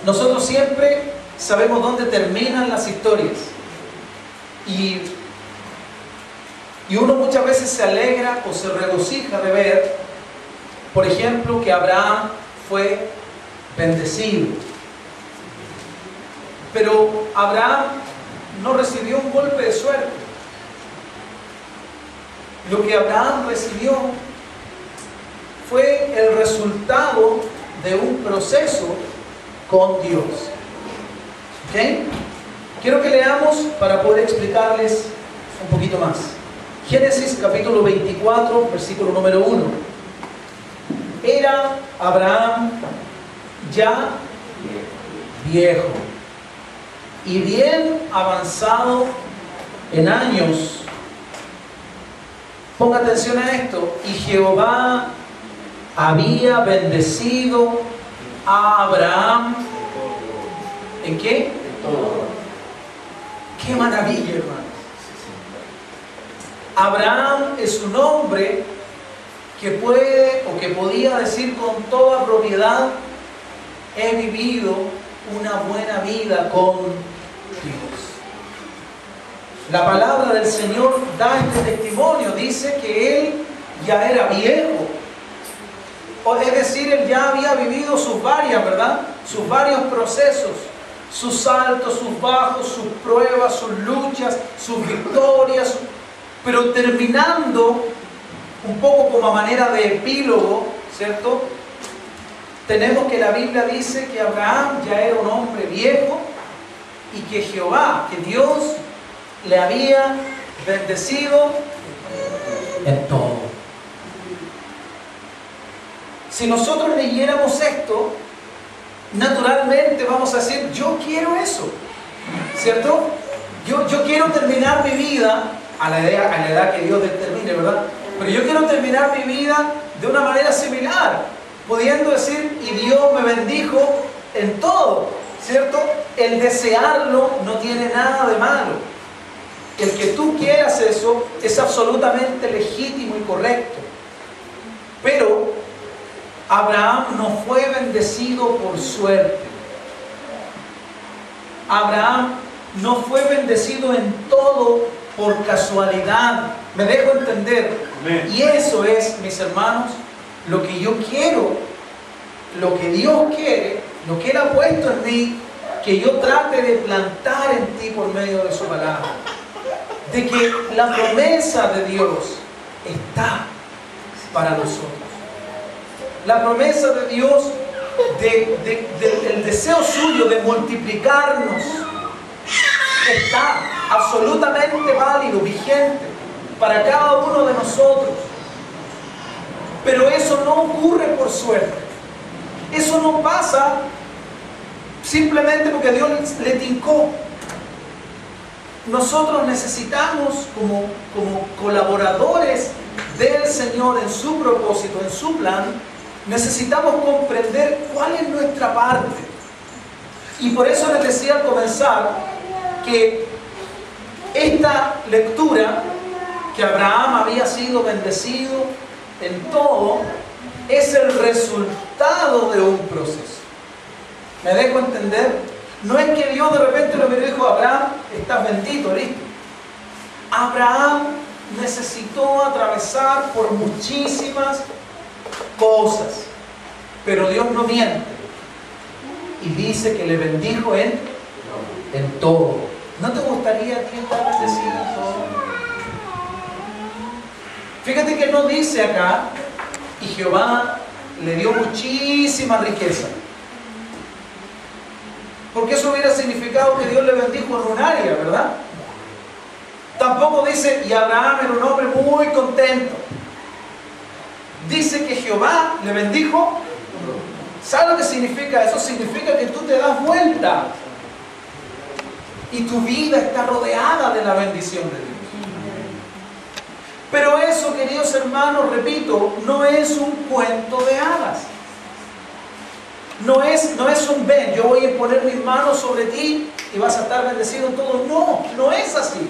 Nosotros siempre sabemos dónde terminan las historias. Y uno muchas veces se alegra o se regocija de ver, por ejemplo, que Abraham fue bendecido. Pero Abraham no recibió un golpe de suerte. Lo que Abraham recibió fue el resultado de un proceso con Dios. ¿Ok? Quiero que leamos para poder explicarles un poquito más. Génesis capítulo 24, versículo número 1. Era Abraham ya viejo y bien avanzado en años. Ponga atención a esto. Y Jehová había bendecido a Abraham. ¿En qué? En todo. ¡Qué maravilla, hermanos! Abraham es un hombre que puede o que podía decir con toda propiedad: he vivido una buena vida con Dios. La palabra del Señor da este testimonio. Dice que él ya era viejo. Es decir, él ya había vivido sus varios procesos. Sus altos, sus bajos, sus pruebas, sus luchas, sus victorias. Pero terminando, un poco como a manera de epílogo, ¿cierto? Tenemos que la Biblia dice que Abraham ya era un hombre viejo y que Jehová, que Dios, le había bendecido en todo. Si nosotros leyéramos esto, naturalmente vamos a decir: yo quiero eso, ¿cierto? Yo quiero terminar mi vida a la edad que Dios determine, ¿verdad? Pero yo quiero terminar mi vida de una manera similar, pudiendo decir: y Dios me bendijo en todo, ¿cierto? El desearlo no tiene nada de malo. El que tú quieras eso es absolutamente legítimo y correcto. Pero Abraham no fue bendecido por suerte. Abraham no fue bendecido en todo por casualidad. ¿Me dejo entender? Amén. Y eso es, mis hermanos, lo que yo quiero, lo que Dios quiere, lo que Él ha puesto en mí, que yo trate de plantar en ti por medio de su palabra. De que la promesa de Dios está para nosotros. La promesa de Dios, el deseo suyo de multiplicarnos, está absolutamente válido, vigente para cada uno de nosotros. Pero eso no ocurre por suerte. Eso no pasa simplemente porque Dios le tincó. Nosotros necesitamos, como colaboradores del Señor en su propósito, en su plan, necesitamos comprender cuál es nuestra parte. Y por eso les decía al comenzar que esta lectura, que Abraham había sido bendecido en todo, es el resultado de un proceso. ¿Me dejo entender? No es que Dios de repente lo miró y dijo: Abraham, estás bendito, listo. Abraham necesitó atravesar por muchísimas cosas, pero Dios no miente y dice que le bendijo en todo. ¿No te gustaría a ti estar bendecido en todo? Fíjate que no dice acá: y Jehová le dio muchísima riqueza, porque eso hubiera significado que Dios le bendijo en un área, ¿verdad? Tampoco dice: y Abraham era un hombre muy contento. Dice que Jehová le bendijo. ¿Sabes lo que significa eso? Significa que tú te das vuelta y tu vida está rodeada de la bendición de Dios. Pero eso, queridos hermanos, repito, no es un cuento de hadas. No es un ven, yo voy a poner mis manos sobre ti y vas a estar bendecido en todo. No es así.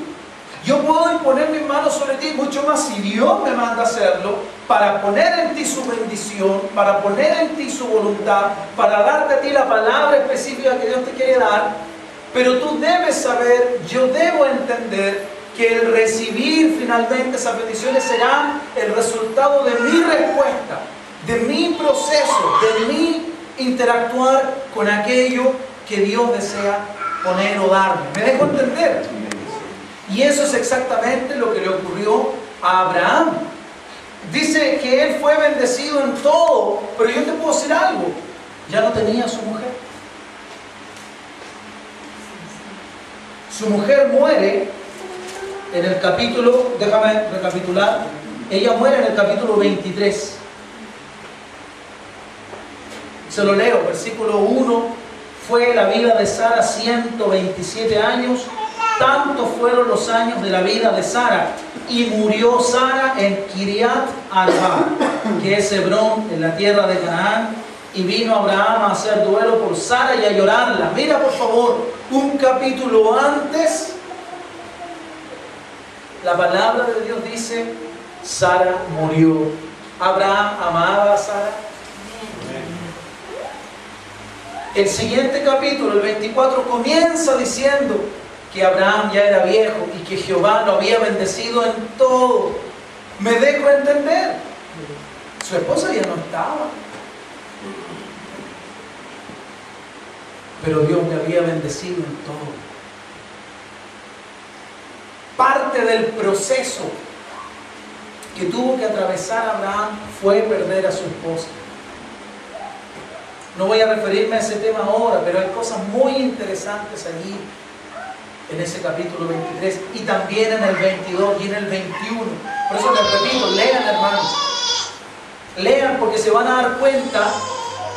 Yo puedo imponer mis manos sobre ti, mucho más si Dios me manda a hacerlo, para poner en ti su bendición, para poner en ti su voluntad, para darte a ti la palabra específica que Dios te quiere dar. Pero tú debes saber, yo debo entender que el recibir finalmente esas bendiciones será el resultado de mi respuesta, de mi proceso, de mi interactuar con aquello que Dios desea poner o darme. ¿Me dejo entender? Y eso es exactamente lo que le ocurrió a Abraham. Dice que él fue bendecido en todo, pero yo te puedo decir algo, ya no tenía a su mujer. Su mujer muere en el capítulo, déjame recapitular, ella muere en el capítulo 23. Se lo leo, versículo 1, fue la vida de Sara 127 años, tantos fueron los años de la vida de Sara, y murió Sara en Kiriat Arba, que es Hebrón, en la tierra de Canaán, y vino Abraham a hacer duelo por Sara y a llorarla. Mira por favor, un capítulo antes, la palabra de Dios dice, Sara murió. Abraham amaba a Sara. El siguiente capítulo, el 24, comienza diciendo que Abraham ya era viejo y que Jehová lo había bendecido en todo. Me dejo entender. Su esposa ya no estaba, pero Dios le había bendecido en todo. Parte del proceso que tuvo que atravesar Abraham fue perder a su esposa. No voy a referirme a ese tema ahora, pero hay cosas muy interesantes allí en ese capítulo 23 y también en el 22 y en el 21. Por eso les repito, lean, hermanos. Lean, porque se van a dar cuenta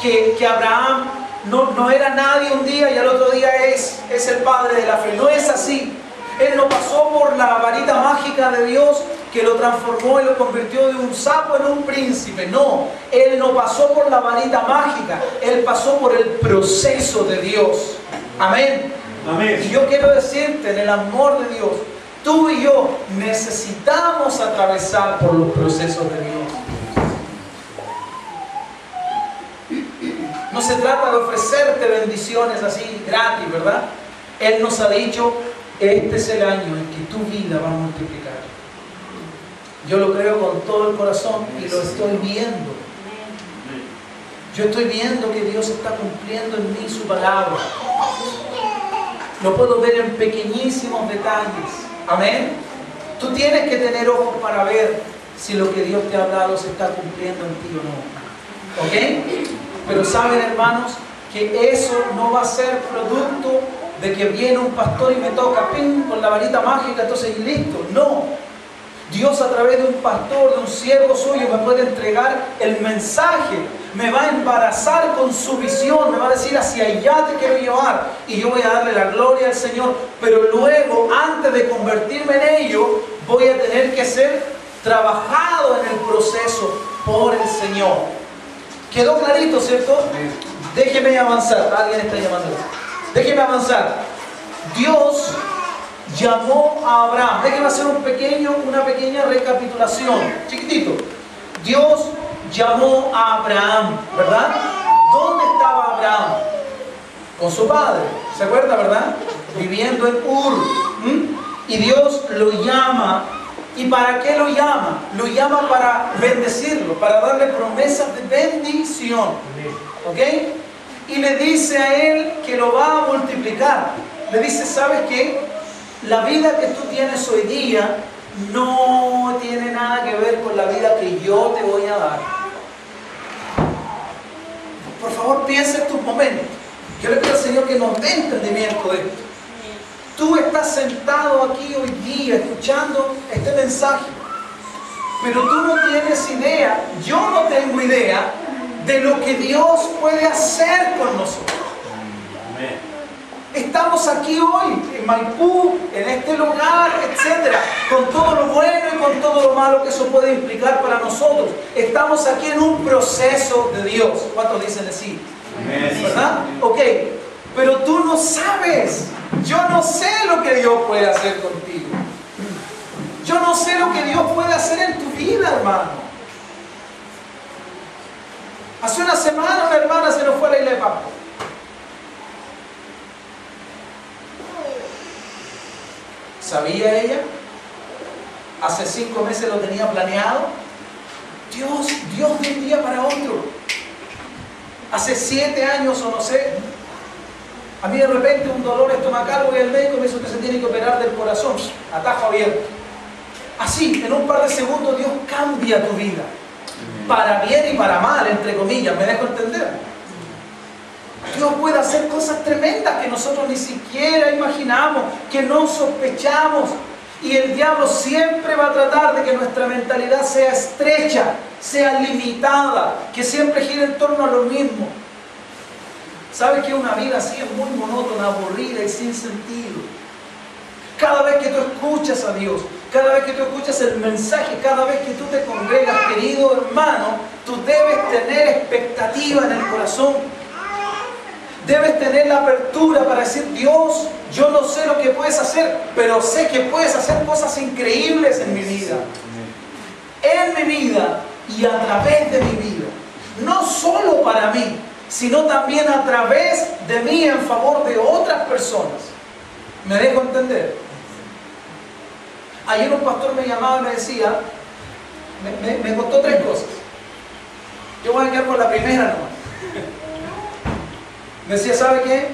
que Abraham no era nadie un día y al otro día es el padre de la fe. No es así. Él no pasó por la varita mágica de Dios que lo transformó y lo convirtió de un sapo en un príncipe. No, él no pasó por la varita mágica. Él pasó por el proceso de Dios. Amén. Amén. Y yo quiero decirte, en el amor de Dios, tú y yo necesitamos atravesar por los procesos de Dios. No se trata de ofrecerte bendiciones así gratis, ¿verdad? Él nos ha dicho, este es el año en que tu vida va a multiplicar. Yo lo creo con todo el corazón y lo estoy viendo. Yo estoy viendo que Dios está cumpliendo en mí su palabra. Lo puedo ver en pequeñísimos detalles. Amén. Tú tienes que tener ojos para ver si lo que Dios te ha hablado se está cumpliendo en ti o no. ¿Ok? Pero saben, hermanos, que eso no va a ser producto de que viene un pastor y me toca ¡ping! Con la varita mágica, entonces listo. No. Dios a través de un pastor, de un siervo suyo, me puede entregar el mensaje, me va a embarazar con su visión, me va a decir hacia allá te quiero llevar y yo voy a darle la gloria al Señor, pero luego, antes de convertirme en ello, voy a tener que ser trabajado en el proceso por el Señor. ¿Quedó clarito, cierto? Déjeme avanzar. Alguien está llamando. Déjeme avanzar. Dios llamó a Abraham. Déjenme hacer una pequeña recapitulación. Chiquitito. Dios llamó a Abraham, ¿verdad? ¿Dónde estaba Abraham? Con su padre. ¿Se acuerda, verdad? Viviendo en Ur. Y Dios lo llama. ¿Y para qué lo llama? Lo llama para bendecirlo, para darle promesas de bendición. ¿Ok? Y le dice a él que lo va a multiplicar. Le dice, ¿sabes qué? La vida que tú tienes hoy día no tiene nada que ver con la vida que yo te voy a dar. Por favor, piensa en tus momentos. Yo le pido al Señor que nos dé entendimiento de esto. Tú estás sentado aquí hoy día escuchando este mensaje, pero tú no tienes idea, yo no tengo idea de lo que Dios puede hacer con nosotros. Estamos aquí hoy, en Maipú, en este lugar, etc. Con todo lo bueno y con todo lo malo que eso puede implicar para nosotros. Estamos aquí en un proceso de Dios. ¿Cuántos dicen así? ¿Verdad? Ok, pero tú no sabes. Yo no sé lo que Dios puede hacer contigo. Yo no sé lo que Dios puede hacer en tu vida, hermano. Hace una semana una hermana se nos fue a la isla de Pascua. ¿Sabía ella? Hace 5 meses lo tenía planeado. Dios de un día para otro. Hace 7 años o no sé. A mí de repente un dolor estomacal, voy al médico y me dice que se tiene que operar del corazón. Atajo abierto. Así, en un par de segundos Dios cambia tu vida. Para bien y para mal, entre comillas. ¿Me dejo entender? Dios puede hacer cosas tremendas que nosotros ni siquiera imaginamos, que no sospechamos. Y el diablo siempre va a tratar de que nuestra mentalidad sea estrecha, sea limitada, que siempre gire en torno a lo mismo. ¿Sabes que una vida así es muy monótona, aburrida y sin sentido? Cada vez que tú escuchas a Dios, cada vez que tú escuchas el mensaje, cada vez que tú te congregas, querido hermano, tú debes tener expectativa en el corazón. Debes tener la apertura para decir: Dios, yo no sé lo que puedes hacer, pero sé que puedes hacer cosas increíbles en mi vida. En mi vida y a través de mi vida. No solo para mí, sino también a través de mí en favor de otras personas. ¿Me dejo entender? Ayer un pastor me llamaba y me decía, me contó 3 cosas. Yo voy a quedar con la primera nomás. Me decía: ¿sabe qué?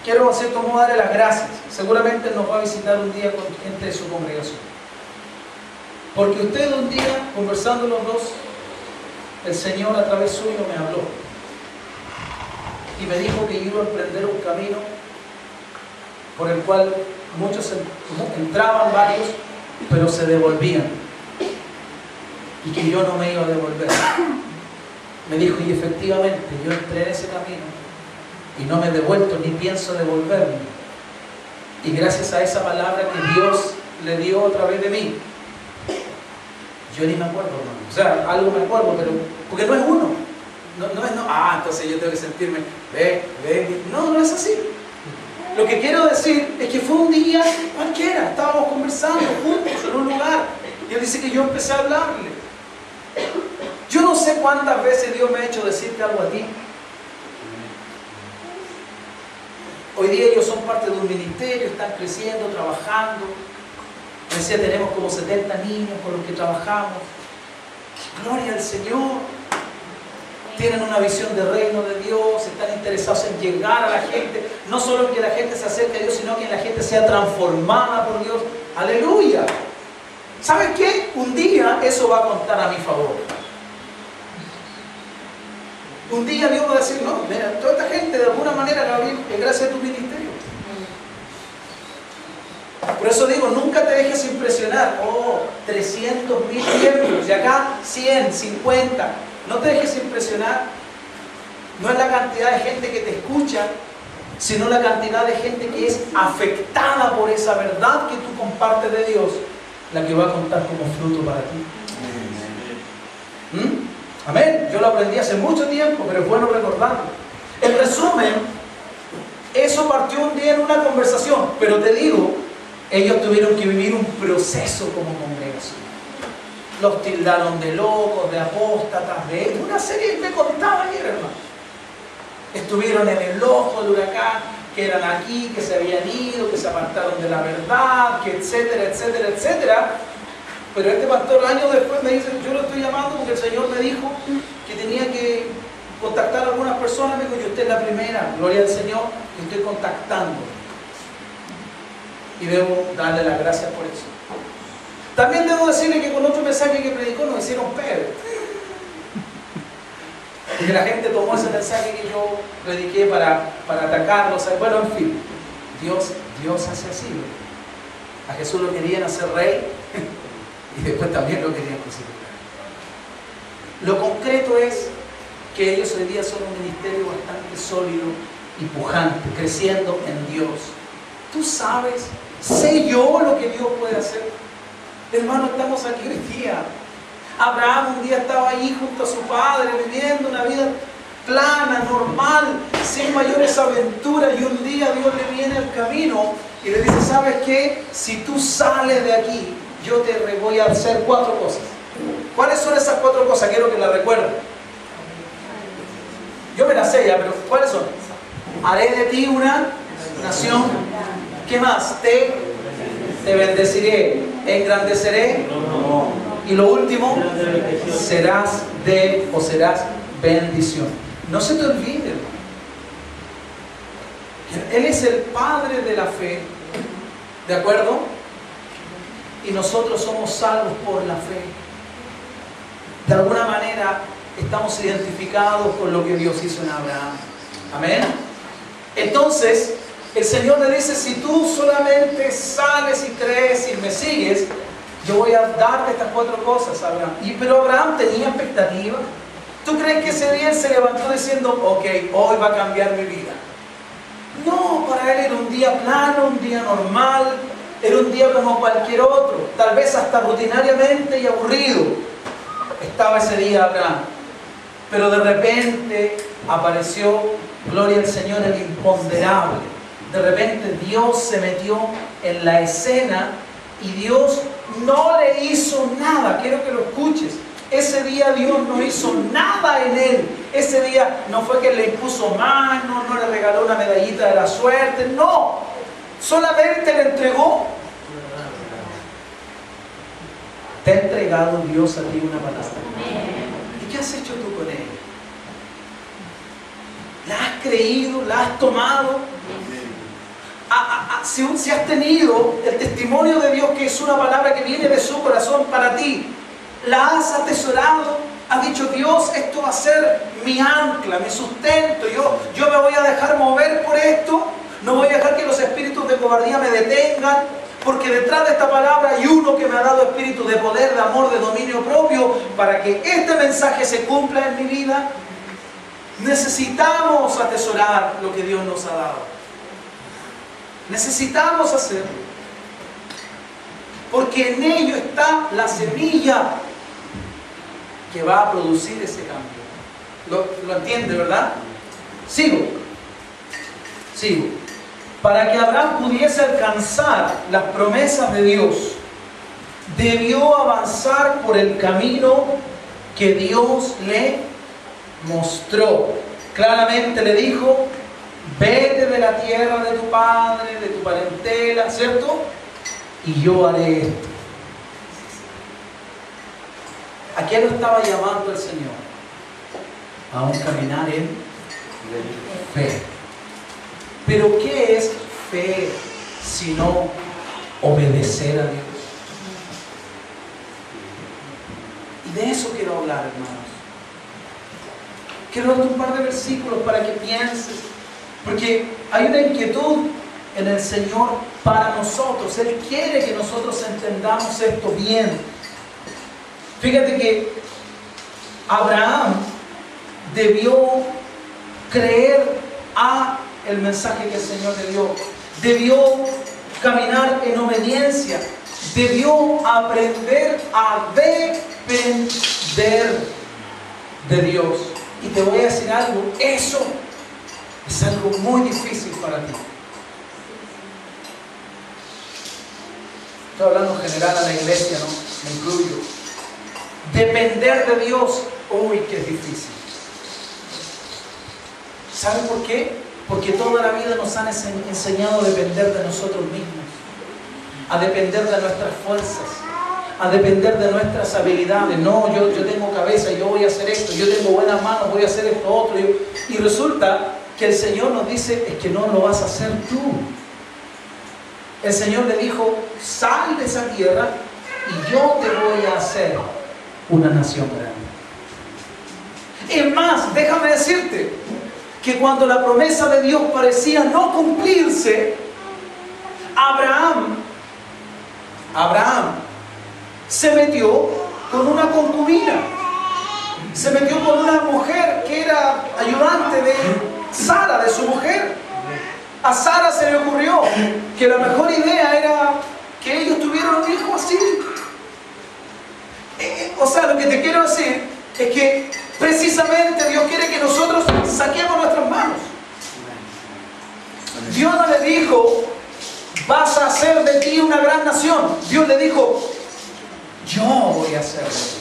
Quiero en cierto modo darle las gracias. Seguramente nos va a visitar un día con gente de su congregación. Porque usted un día, conversando los dos, el Señor a través suyo me habló. Y me dijo que iba a emprender un camino por el cual muchos entraban, varios, pero se devolvían. Y que yo no me iba a devolver. Me dijo: y efectivamente, yo entré en ese camino y no me he devuelto ni pienso devolverme. Y gracias a esa palabra que Dios le dio a través de mí, yo ni me acuerdo, hermano. O sea, algo me acuerdo, pero porque no es uno. No es entonces yo tengo que sentirme, no es así. Lo que quiero decir es que fue un día cualquiera, estábamos conversando juntos en un lugar y él dice que yo empecé a hablarle. Yo no sé cuántas veces Dios me ha hecho decirte algo a ti. Hoy día ellos son parte de un ministerio, están creciendo, trabajando. Me decía, tenemos como 70 niños con los que trabajamos. Gloria al Señor. Tienen una visión de reino de Dios, están interesados en llegar a la gente, no solo en que la gente se acerque a Dios, sino que la gente sea transformada por Dios. ¡Aleluya! ¿Sabes qué? Un día eso va a contar a mi favor. Un día Dios va a decir: no, mira, toda esta gente de alguna manera, Gabriel, es gracias a tu ministerio. Por eso digo, nunca te dejes impresionar. 300.000 miembros, y acá 100, 50. No te dejes impresionar. No es la cantidad de gente que te escucha, sino la cantidad de gente que es afectada por esa verdad que tú compartes de Dios, la que va a contar como fruto para ti. Amén. Yo lo aprendí hace mucho tiempo, pero es bueno recordarlo. En resumen, eso partió un día en una conversación, pero te digo, ellos tuvieron que vivir un proceso como congregación. Los tildaron de locos, de apóstatas, de una serie que me contaba ayer, hermano. Estuvieron en el ojo del huracán, que eran aquí, que se habían ido, que se apartaron de la verdad, que etcétera, etcétera, etcétera. Pero este pastor años después me dice: yo lo estoy llamando porque el Señor me dijo que tenía que contactar a algunas personas. Me dijo: y usted es la primera, gloria al Señor, que estoy contactando. Y debo darle las gracias por eso. También debo decirle que con otro mensaje que predicó nos hicieron peor. Porque la gente tomó ese mensaje que yo prediqué para atacarlos. Bueno, en fin, Dios hace así, ¿no? A Jesús lo querían hacer rey y después también lo querían crucificar. Lo concreto es que ellos hoy día son un ministerio bastante sólido y pujante, creciendo en Dios. Tú sabes, sé yo lo que Dios puede hacer. Hermano, estamos aquí hoy día. Abraham un día estaba ahí junto a su padre, viviendo una vida plana, normal, sin mayores aventuras, y un día Dios le viene al camino y le dice: ¿sabes qué? Si tú sales de aquí yo te voy a hacer 4 cosas. ¿Cuáles son esas 4 cosas? Quiero que las recuerden. Yo me las sé ya, pero ¿cuáles son? Haré de ti una nación. ¿Qué más? Te bendeciré, engrandeceré. Y lo último, serás bendición. No se te olvide, hermano. Él es el Padre de la fe, ¿de acuerdo? Y nosotros somos salvos por la fe. De alguna manera estamos identificados con lo que Dios hizo en Abraham. Amén. Entonces, el Señor le dice, si tú solamente sales y crees y me sigues, yo voy a darte estas 4 cosas, Abraham. Pero Abraham tenía expectativa. ¿Tú crees que ese día él se levantó diciendo, ok, hoy va a cambiar mi vida? No, para él era un día plano, un día normal, era un día como cualquier otro, tal vez hasta rutinariamente y aburrido. Estaba ese día Abraham. Pero de repente apareció, gloria al Señor, el imponderable. De repente Dios se metió en la escena y Dios no le hizo nada. Quiero que lo escuches. Ese día Dios no hizo nada en él. Ese día no fue que le impuso manos, no le regaló una medallita de la suerte, no. Solamente le entregó. ¿Te ha entregado Dios a ti una palabra? ¿Y qué has hecho tú con ella? ¿La has creído? ¿La has tomado? Si has tenido el testimonio de Dios, que es una palabra que viene de su corazón para ti, la has atesorado, has dicho, Dios, esto va a ser mi ancla, mi sustento, yo me voy a dejar mover por esto, no voy a dejar que los espíritus de cobardía me detengan, porque detrás de esta palabra hay uno que me ha dado espíritu de poder, de amor, de dominio propio, para que este mensaje se cumpla en mi vida. Necesitamos atesorar lo que Dios nos ha dado. Necesitamos hacerlo, porque en ello está la semilla que va a producir ese cambio. ¿Lo entiende, verdad? Sigo. Para que Abraham pudiese alcanzar las promesas de Dios, debió avanzar por el camino que Dios le mostró. Claramente le dijo, vete de la tierra de tu padre, de tu parentela, ¿cierto? Y yo haré esto. ¿A qué lo estaba llamando el Señor? A un caminar en fe. Pero ¿qué es fe sino obedecer a Dios? Y de eso quiero hablar, hermanos. Quiero darte un par de versículos para que pienses, porque hay una inquietud en el Señor para nosotros. Él quiere que nosotros entendamos esto bien. Fíjate que Abraham debió creer a el mensaje que el Señor le dio. Debió caminar en obediencia. Debió aprender a depender de Dios. Y te voy a decir algo, eso es algo muy difícil para ti. Estoy hablando en general a la iglesia, ¿no? Me incluyo. Depender de Dios, uy, que es difícil. ¿Saben por qué? Porque toda la vida nos han enseñado a depender de nosotros mismos, a depender de nuestras fuerzas, a depender de nuestras habilidades. No, yo tengo cabeza, yo voy a hacer esto, yo tengo buenas manos, voy a hacer esto otro. Y resulta que el Señor nos dice, es que no lo vas a hacer tú. El Señor le dijo, sal de esa tierra y yo te voy a hacer una nación grande. Es más, déjame decirte que cuando la promesa de Dios parecía no cumplirse, Abraham se metió con una concubina, se metió con una mujer que era ayudante de Sara, de su mujer. A Sara se le ocurrió que la mejor idea era que ellos tuvieran un hijo así. O sea, lo que te quiero decir es que precisamente Dios quiere que nosotros saquemos nuestras manos. Dios no le dijo, vas a hacer de ti una gran nación. Dios le dijo, yo voy a hacer de ti.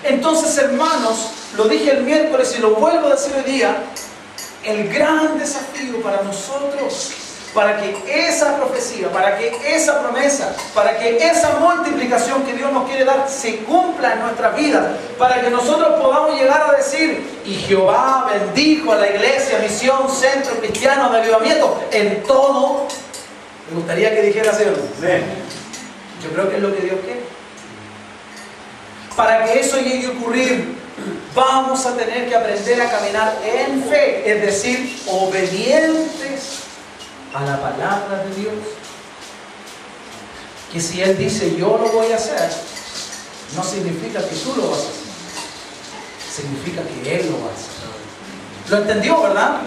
Entonces, hermanos, lo dije el miércoles y lo vuelvo a decir hoy día, el gran desafío para nosotros, para que esa profecía, para que esa promesa, para que esa multiplicación que Dios nos quiere dar se cumpla en nuestras vidas, para que nosotros podamos llegar a decir, y Jehová bendijo a la iglesia, misión, centro cristiano de avivamiento, en todo. Me gustaría que dijera así, ¿no? Yo creo que es lo que Dios quiere. Para que eso llegue a ocurrir, vamos a tener que aprender a caminar en fe, es decir, obedientes a la palabra de Dios. Que si Él dice yo lo voy a hacer, no significa que tú lo vas a hacer, significa que Él lo va a hacer. ¿Lo entendió, verdad?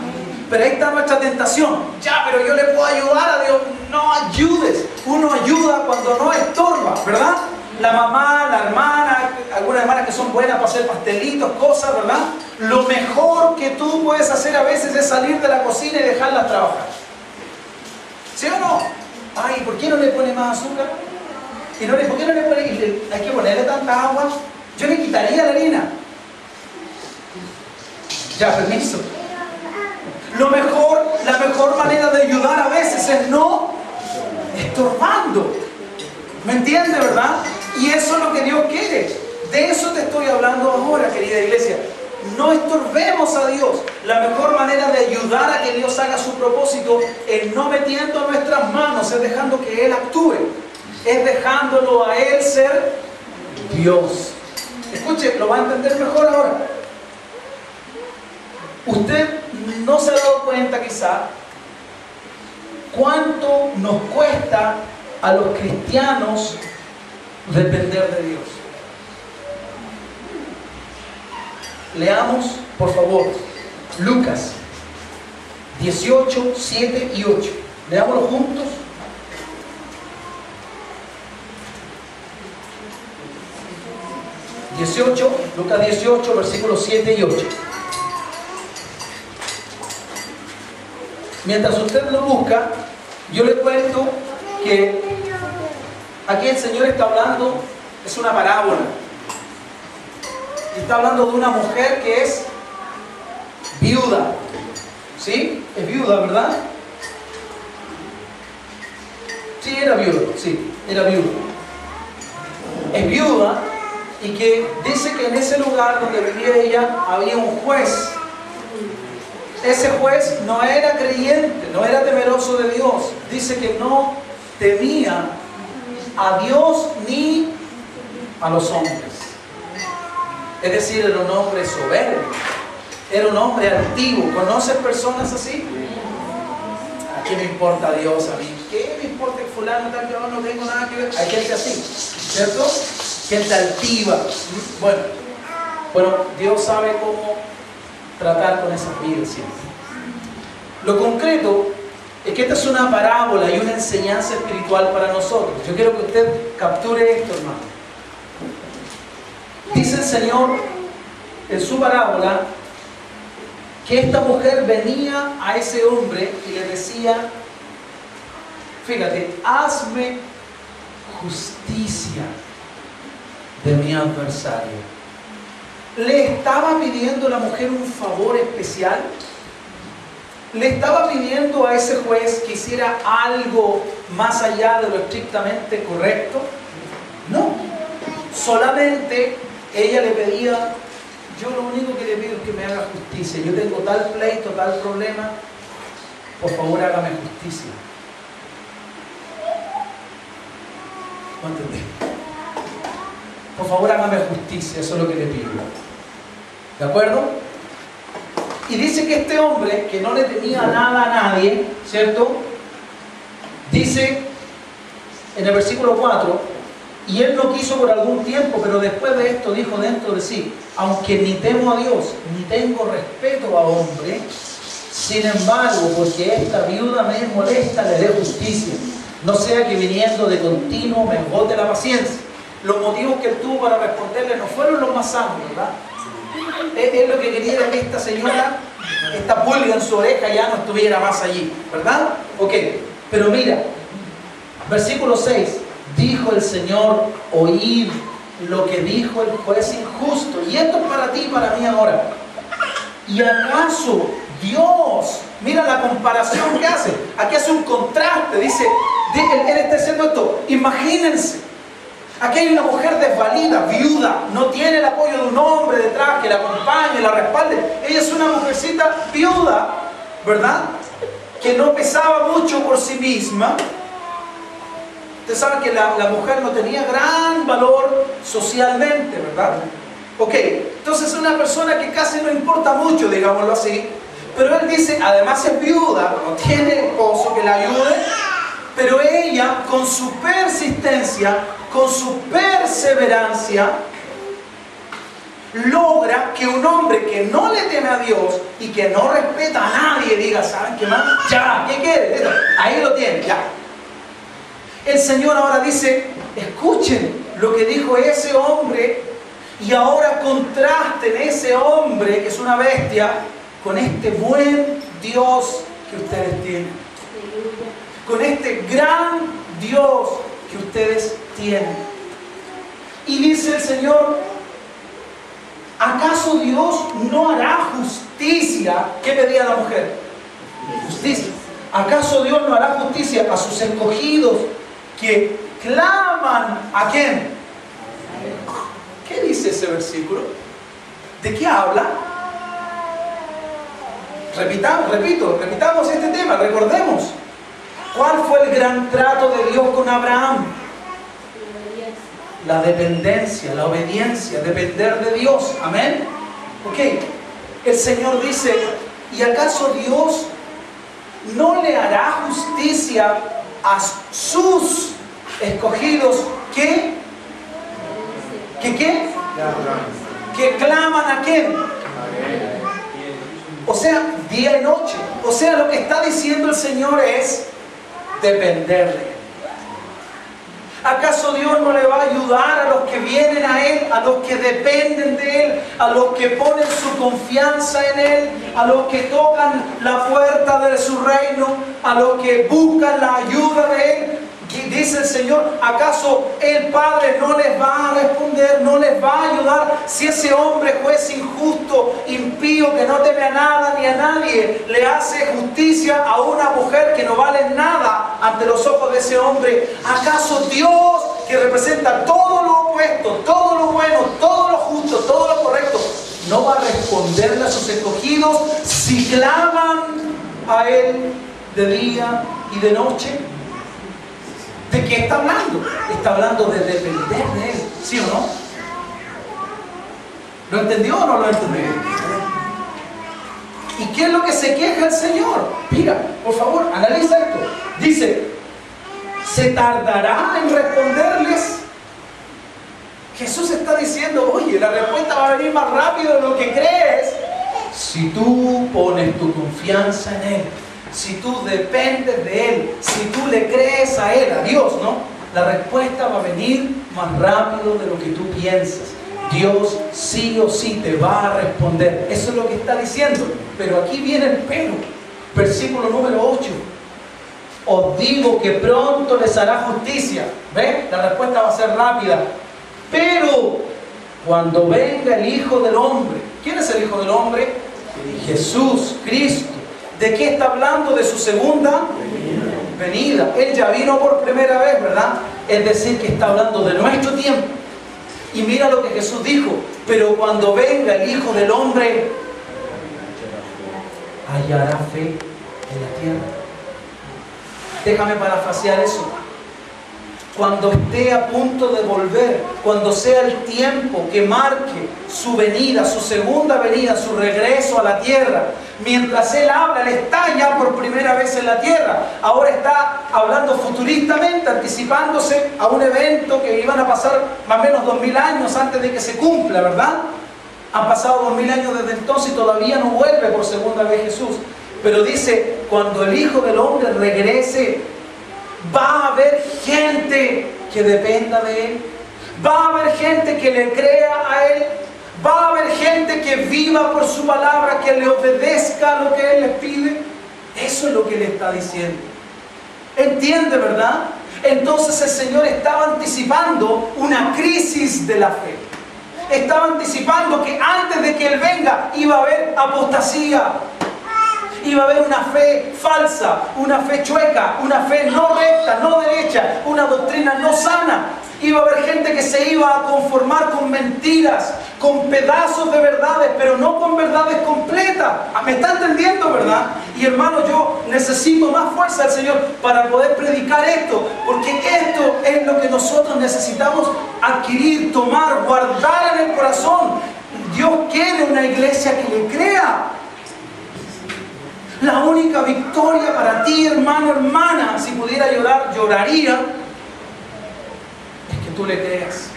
Pero ahí está nuestra tentación. Ya, pero yo le puedo ayudar a Dios. No ayudes. Uno ayuda cuando no estorba, ¿verdad? La mamá, la hermana, algunas hermanas que son buenas para hacer pastelitos, cosas, ¿verdad? Lo mejor que tú puedes hacer a veces es salir de la cocina y dejarlas trabajar. ¿Sí o no? Ay, ¿por qué no le pone más azúcar? ¿Y no le, ¿por qué no le pone? Hay que ponerle tanta agua. Yo le quitaría la harina. Ya, permiso. La mejor manera de ayudar a veces es no estorbando. ¿Me entiendes, verdad? Y eso es lo que Dios quiere. De eso te estoy hablando ahora, querida iglesia. No estorbemos a Dios. La mejor manera de ayudar a que Dios haga su propósito es no metiendo nuestras manos, es dejando que Él actúe. Es dejándolo a Él ser Dios. Escuche, lo va a entender mejor ahora. Usted no se ha dado cuenta quizá cuánto nos cuesta a los cristianos depender de Dios. Leamos, por favor, Lucas 18, 7 y 8. Leámoslo juntos. Lucas 18, versículos 7 y 8. Mientras usted lo busca, yo le cuento que aquí el Señor está hablando, es una parábola. Está hablando de una mujer que es viuda. ¿Sí? Es viuda, ¿verdad? Sí, era viuda. Sí, era viuda. Es viuda y que dice que en ese lugar donde vivía ella había un juez. Ese juez no era creyente, no era temeroso de Dios. Dice que no temía a Dios ni a los hombres. Es decir, era un hombre soberbio, era un hombre altivo. ¿Conoces personas así? ¿A qué me importa Dios a mí? ¿Qué me importa el fulano tal? Yo no tengo nada que ver. Hay gente así, ¿cierto? Gente altiva. Bueno, Dios sabe cómo tratar con esas vidas siempre. Lo concreto es que esta es una parábola y una enseñanza espiritual para nosotros. Yo quiero que usted capture esto, hermano. Dice el Señor en su parábola que esta mujer venía a ese hombre y le decía, fíjate, hazme justicia de mi adversario. ¿Le estaba pidiendo a la mujer un favor especial? ¿Le estaba pidiendo a ese juez que hiciera algo más allá de lo estrictamente correcto? No. Solamente ella le pedía, yo lo único que le pido es que me haga justicia. Yo tengo tal pleito, tal problema, por favor hágame justicia. ¿No entendí? Por favor hágame justicia, eso es lo que le pido. ¿De acuerdo? Y dice que este hombre, que no le tenía nada a nadie, ¿cierto? Dice en el versículo 4, y él no quiso por algún tiempo, pero después de esto dijo dentro de sí, aunque ni temo a Dios, ni tengo respeto a hombre, sin embargo, porque esta viuda me molesta, le dé justicia, no sea que viniendo de continuo me agote la paciencia. Los motivos que él tuvo para responderle no fueron los más sanos, ¿verdad? Él lo que quería era que esta señora, esta pulga en su oreja ya no estuviera más allí, ¿verdad? Ok, pero mira, versículo 6, dijo el Señor, oíd lo que dijo el juez injusto. Y esto es para ti y para mí ahora. ¿Y acaso Dios, mira la comparación que hace, aquí hace un contraste, dice, él está diciendo esto, imagínense, aquí hay una mujer desvalida, viuda, no tiene el apoyo de un hombre detrás que la acompañe, la respalde, ella es una mujercita viuda, ¿verdad? Que no pesaba mucho por sí misma. Ustedes saben que la mujer no tenía gran valor socialmente, ¿verdad? Ok, entonces es una persona que casi no importa mucho, digámoslo así. Pero él dice, además es viuda, no tiene esposo que la ayude. Pero ella, con su persistencia, con su perseverancia, logra que un hombre que no le teme a Dios y que no respeta a nadie diga, ¿saben qué más? Ya, ¿qué quiere? Ahí lo tienen, ya. El Señor ahora dice, escuchen lo que dijo ese hombre y ahora contrasten ese hombre que es una bestia con este buen Dios que ustedes tienen. Con este gran Dios que ustedes tienen. Y dice el Señor, ¿acaso Dios no hará justicia? ¿Qué pedía la mujer? Justicia. ¿Acaso Dios no hará justicia a sus escogidos que claman a quién? ¿Qué dice ese versículo? ¿De qué habla? Repitamos este tema, recordemos. ¿Cuál fue el gran trato de Dios con Abraham? La dependencia, la obediencia, depender de Dios. Amén. Ok, el Señor dice, ¿y acaso Dios no le hará justicia a sus escogidos que claman a quién? O sea, día y noche. O sea, lo que está diciendo el Señor es depender de Él. ¿Acaso Dios no le va a ayudar a los que vienen a Él, a los que dependen de Él, a los que ponen su confianza en Él, a los que tocan la puerta de su reino, a los que buscan la ayuda de Él? Dice el Señor, ¿acaso el Padre no les va a responder, no les va a ayudar? Si ese hombre juez injusto, impío, que no teme a nada ni a nadie, le hace justicia a una mujer que no vale nada ante los ojos de ese hombre, ¿acaso Dios, que representa todo lo opuesto, todo lo bueno, todo lo justo, todo lo correcto, no va a responderle a sus escogidos si claman a Él de día y de noche? ¿De qué está hablando? Está hablando de depender de Él, ¿sí o no? ¿Lo entendió o no lo entendió? ¿Y qué es lo que se queja el Señor? Mira, por favor, analiza esto. Dice, ¿se tardará en responderles? Jesús está diciendo, oye, la respuesta va a venir más rápido de lo que crees. Si tú pones tu confianza en Él, si tú dependes de Él, si tú le crees a Él, a Dios, ¿no? La respuesta va a venir más rápido de lo que tú piensas. Dios sí o sí te va a responder. Eso es lo que está diciendo. Pero aquí viene el pero. Versículo número 8. Os digo que pronto les hará justicia. ¿Ven? La respuesta va a ser rápida. Pero cuando venga el Hijo del Hombre. ¿Quién es el Hijo del Hombre? Jesús, Cristo. ¿De qué está hablando? De su segunda venida. Él ya vino por primera vez, ¿verdad? Es decir, que está hablando de nuestro tiempo. Y mira lo que Jesús dijo. Pero cuando venga el Hijo del Hombre, hallará fe en la tierra. Déjame parafrasear eso. Cuando esté a punto de volver, cuando sea el tiempo que marque su venida, su segunda venida, su regreso a la tierra, mientras Él habla, Él está ya por primera vez en la tierra. Ahora está hablando futuristamente, anticipándose a un evento que iban a pasar más o menos 2000 años antes de que se cumpla, ¿verdad? Han pasado 2000 años desde entonces y todavía no vuelve por segunda vez Jesús. Pero dice, cuando el Hijo del Hombre regrese, va a haber gente que dependa de Él. Va a haber gente que le crea a Él. Va a haber gente que viva por su palabra, que le obedezca a lo que Él les pide. Eso es lo que Él está diciendo. ¿Entiende, verdad? Entonces el Señor estaba anticipando una crisis de la fe. Estaba anticipando que antes de que Él venga iba a haber apostasía. Iba a haber una fe falsa, una fe chueca, una fe no recta, no derecha, una doctrina no sana. Iba a haber gente que se iba a conformar con mentiras, con pedazos de verdades, pero no con verdades completas. ¿Me está entendiendo, verdad? Y hermano, yo necesito más fuerza del Señor para poder predicar esto, porque esto es lo que nosotros necesitamos adquirir, tomar, guardar en el corazón. Dios quiere una iglesia que le crea. La única victoria para ti, hermano, hermana, si pudiera llorar, lloraría, es que tú le creas.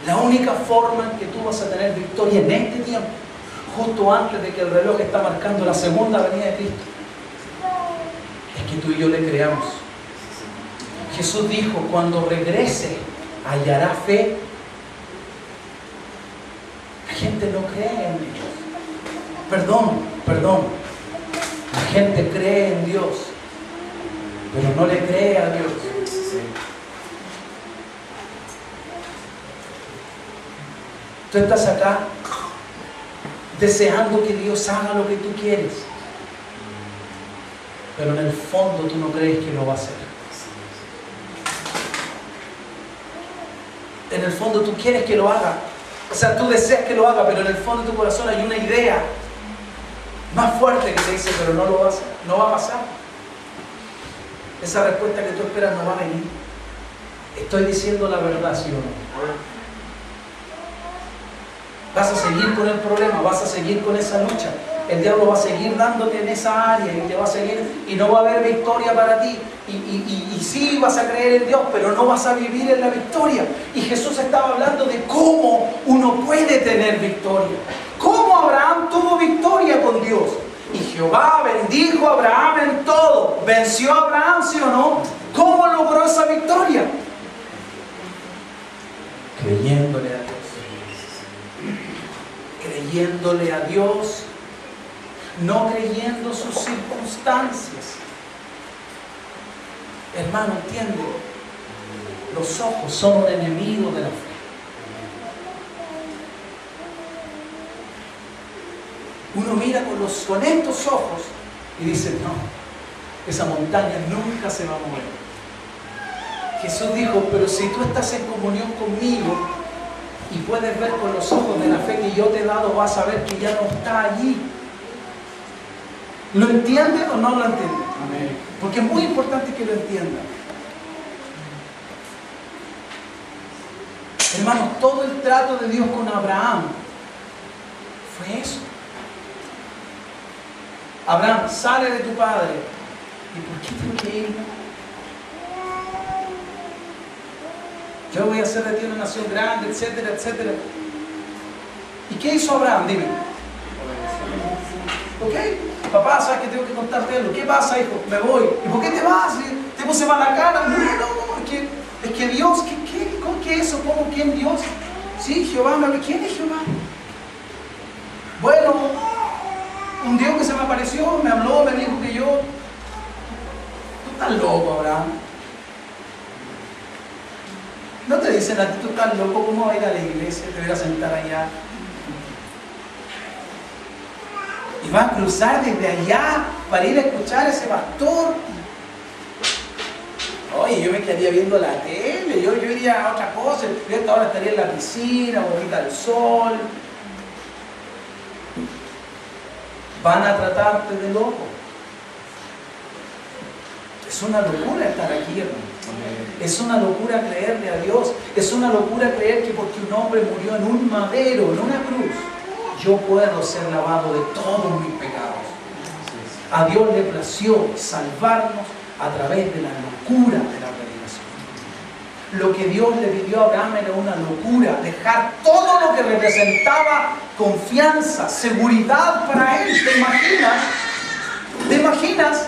La única forma en que tú vas a tener victoria en este tiempo, justo antes de que el reloj está marcando la segunda venida de Cristo, es que tú y yo le creamos. Jesús dijo, cuando regrese, hallará fe. La gente no cree en Dios. Perdón. La gente cree en Dios, pero no le cree a Dios. Tú estás acá deseando que Dios haga lo que tú quieres, pero en el fondo tú no crees que lo va a hacer. En el fondo tú quieres que lo haga. O sea, tú deseas que lo haga, pero en el fondo de tu corazón hay una idea más fuerte que te dice, pero no lo va a hacer, no va a pasar. Esa respuesta que tú esperas no va a venir. Estoy diciendo la verdad, ¿sí o no? Vas a seguir con el problema, vas a seguir con esa lucha. El diablo va a seguir dándote en esa área y te va a seguir, y no va a haber victoria para ti. Y sí vas a creer en Dios, pero no vas a vivir en la victoria. Y Jesús estaba hablando de cómo uno puede tener victoria. Cómo Abraham tuvo victoria con Dios. Y Jehová bendijo a Abraham en todo. ¿Venció a Abraham, sí o no? ¿Cómo logró esa victoria? Creyéndole a Dios. Creyéndole a Dios, no creyendo sus circunstancias. Hermano, entiende, los ojos son un enemigo de la fe. Uno mira con estos ojos y dice, no, esa montaña nunca se va a mover. Jesús dijo, pero si tú estás en comunión conmigo y puedes ver con los ojos de la fe que yo te he dado, vas a ver que ya no está allí. ¿Lo entiende o no lo entiende? Amén. Porque es muy importante que lo entienda. Hermanos, todo el trato de Dios con Abraham fue eso. Abraham, sale de tu padre. ¿Y por qué tengo que irme? Yo voy a hacer de ti una nación grande, etcétera, etcétera. ¿Y qué hizo Abraham? Dime. ¿Ok? Papá, ¿sabes que tengo que contarte algo? ¿Qué pasa, hijo? Me voy. ¿Y por qué te vas? ¿Te puse mala cara? No, es que Dios, ¿qué es eso? ¿Cómo? ¿Quién Dios? Sí, Jehová, ¿quién es Jehová? Bueno, un Dios que se me apareció, me habló, me dijo que yo... Tú estás loco, Abraham. No te dicen a ti, tú estás loco, ¿cómo vas a ir a la iglesia? Te voy a sentar allá. Y vas a cruzar desde allá para ir a escuchar a ese pastor. Oye, yo me quedaría viendo la tele, yo iría a otra cosa. Yo esta hora estaría en la piscina, bonita al sol. Van a tratarte de loco. Es una locura estar aquí, hermano. Es una locura creerle a Dios. Es una locura creer que porque un hombre murió en un madero, en una cruz, yo puedo ser lavado de todos mis pecados. A Dios le plació salvarnos a través de la locura de la predicación. Lo que Dios le pidió a Abraham era una locura, dejar todo lo que representaba confianza, seguridad para él. ¿Te imaginas? ¿Te imaginas?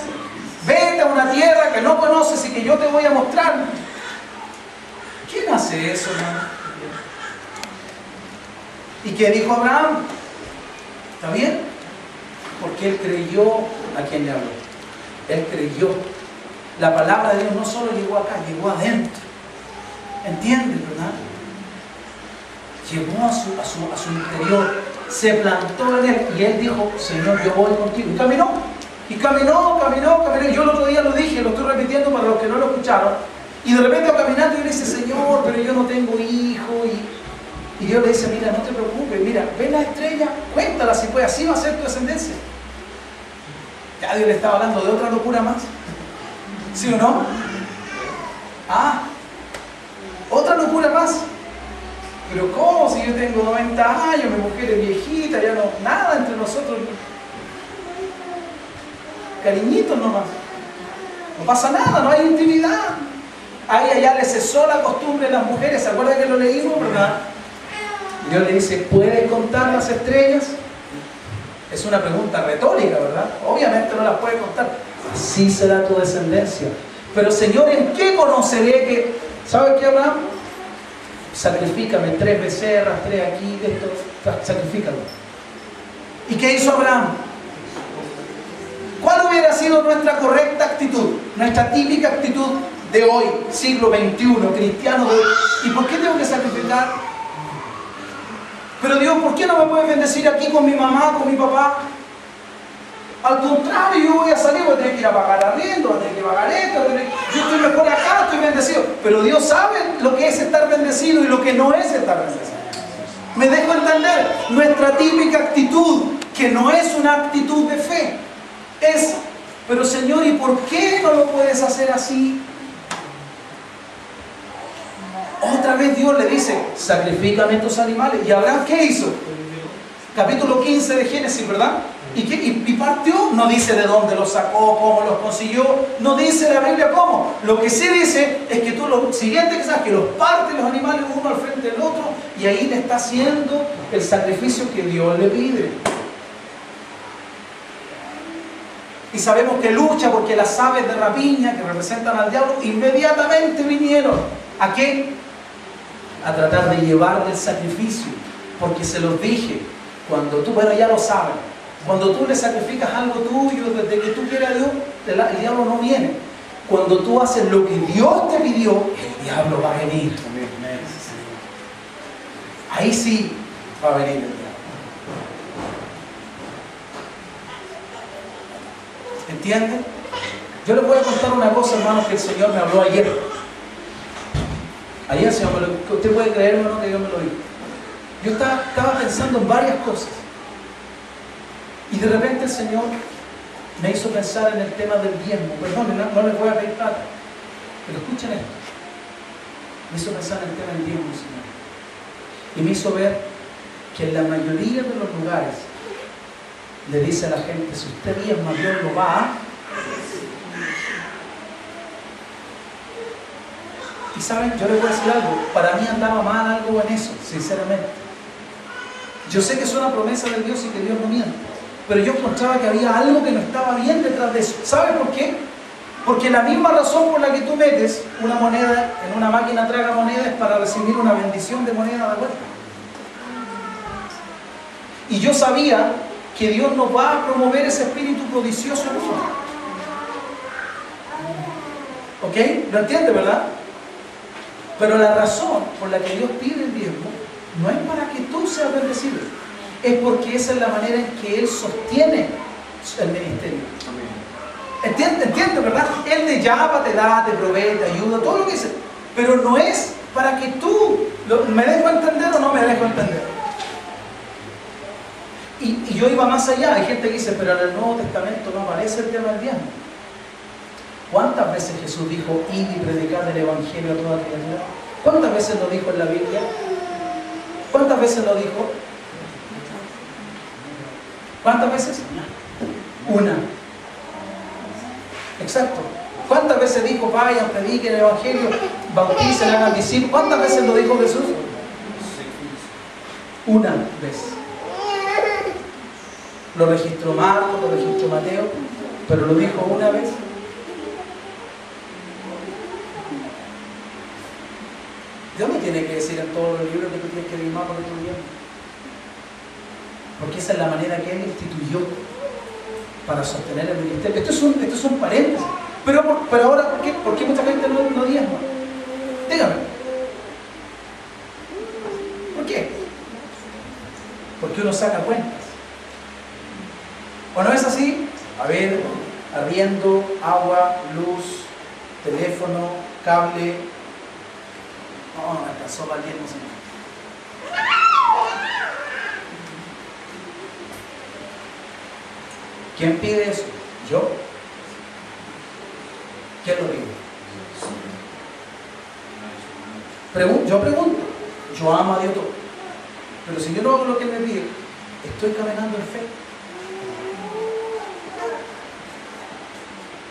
Vete a una tierra que no conoces y que yo te voy a mostrar. ¿Quién hace eso, hermano? ¿Y qué dijo Abraham? ¿Está bien? Porque él creyó a quien le habló. Él creyó La palabra de Dios no solo llegó acá, llegó adentro. ¿Entiendes, verdad? Llegó a su interior, se plantó en él y él dijo, Señor, yo voy contigo. Y caminó, y caminó. Yo el otro día lo dije, lo estoy repitiendo para los que no lo escucharon. Y de repente va caminando y le dice, Señor, pero yo no tengo hijo. Y Dios le dice, mira, no te preocupes, mira, ve la estrella, cuéntala si puede, así va a ser tu descendencia. Ya Dios le estaba hablando de otra locura más. ¿Sí o no? Otra locura más. Pero ¿cómo? Si yo tengo 90 años, mi mujer es viejita, ya no, nada entre nosotros. Cariñitos nomás. No pasa nada, no hay intimidad. Ahí allá le cesó la costumbre de las mujeres. ¿Se acuerdan que lo leímos, verdad? Dios le dice, ¿puedes contar las estrellas? Es una pregunta retórica, ¿verdad? Obviamente no las puede contar. Así será tu descendencia. Pero Señor, ¿en qué conoceré que... ¿Sabes qué, Abraham? Sacrifícame 3 becerras, 3 aquí, esto, sacrifícalo. ¿Y qué hizo Abraham? ¿Cuál hubiera sido nuestra correcta actitud? Nuestra típica actitud de hoy, siglo XXI, cristiano de hoy. ¿Y por qué tengo que sacrificar? Pero Dios, ¿por qué no me puedes bendecir aquí con mi mamá, con mi papá? Al contrario, yo voy a salir, voy a tener que ir a pagar arriendo, voy a tener que pagar esto, yo estoy mejor acá, estoy bendecido. Pero Dios sabe lo que es estar bendecido y lo que no es estar bendecido. Me dejo entender, nuestra típica actitud, que no es una actitud de fe, es, pero Señor, ¿y por qué no lo puedes hacer así? Otra vez Dios le dice, sacrifícame tus animales. ¿Y Abraham qué hizo? Capítulo 15 de Génesis, ¿verdad? ¿Y partió? No dice de dónde los sacó, cómo los consiguió. No dice la Biblia cómo. Lo que sí dice es que tú lo siguiente que sabes, que los parte los animales uno al frente del otro y ahí le está haciendo el sacrificio que Dios le pide. Y sabemos que lucha porque las aves de rapiña que representan al diablo inmediatamente vinieron. ¿A qué? A tratar de llevar del sacrificio. Porque se los dije, cuando tú, bueno, ya lo saben, cuando tú le sacrificas algo tuyo, desde que tú quieras a Dios, el diablo no viene. Cuando tú haces lo que Dios te pidió, el diablo va a venir. Ahí sí va a venir el diablo. ¿Entienden? Yo les voy a contar una cosa, hermanos, que el Señor me habló ayer. Ayer el Señor me lo dijo. Usted puede creerme o no que Dios me lo dijo. Yo estaba pensando en varias cosas. Y de repente el Señor me hizo pensar en el tema del diezmo. Perdón, no les voy a pedir plata. Pero escuchen esto. Me hizo pensar en el tema del diezmo, Señor. Y me hizo ver que en la mayoría de los lugares le dice a la gente, si usted diezma, Dios lo va a... Y saben, yo les voy a decir algo. Para mí andaba mal algo en eso, sinceramente. Yo sé que es una promesa de Dios y que Dios no miente. Pero yo encontraba que había algo que no estaba bien detrás de eso. ¿Sabes por qué? Porque la misma razón por la que tú metes una moneda en una máquina traga moneda es para recibir una bendición de moneda de vuelta. Y yo sabía que Dios nos va a promover ese espíritu codicioso en nosotros. ¿Ok? ¿Lo entiendes, verdad? Pero la razón por la que Dios pide el diezmo no es para que tú seas bendecido, es porque esa es la manera en que Él sostiene el ministerio. ¿Entiendes, verdad? Él te llama, te da, te provee, te ayuda, todo lo que dice. Pero no es para que tú, ¿me dejo entender o no me dejo entender? Y yo iba más allá. Hay gente que dice, pero en el Nuevo Testamento no aparece el tema del diezmo. ¿Cuántas veces Jesús dijo, id y predicad el Evangelio a toda criatura? ¿Cuántas veces lo dijo en la Biblia? ¿Cuántas veces lo dijo? ¿Cuántas veces? Una. Exacto. ¿Cuántas veces dijo, vayan, prediquen el Evangelio, bauticen, hagan discípulos? ¿Cuántas veces lo dijo Jesús? Una vez. Lo registró Marcos, lo registró Mateo, pero lo dijo una vez. Dios no tiene que decir en todos los libros que tú tienes que diezmar por tu diezmo. Porque esa es la manera que Él instituyó para sostener el ministerio. Esto es un paréntesis. Pero ahora, ¿por qué mucha gente no diezma? Dígame. ¿Por qué? Porque uno saca cuentas. ¿O no es así? A ver, arriendo, agua, luz, teléfono, cable. No, me alcanzó para el diezmo, señor. ¿Quién pide eso? ¿Yo? ¿Quién lo pide? Yo pregunto. Yo amo a Dios todo. Pero si yo no hago lo que Él me pide, estoy caminando en fe.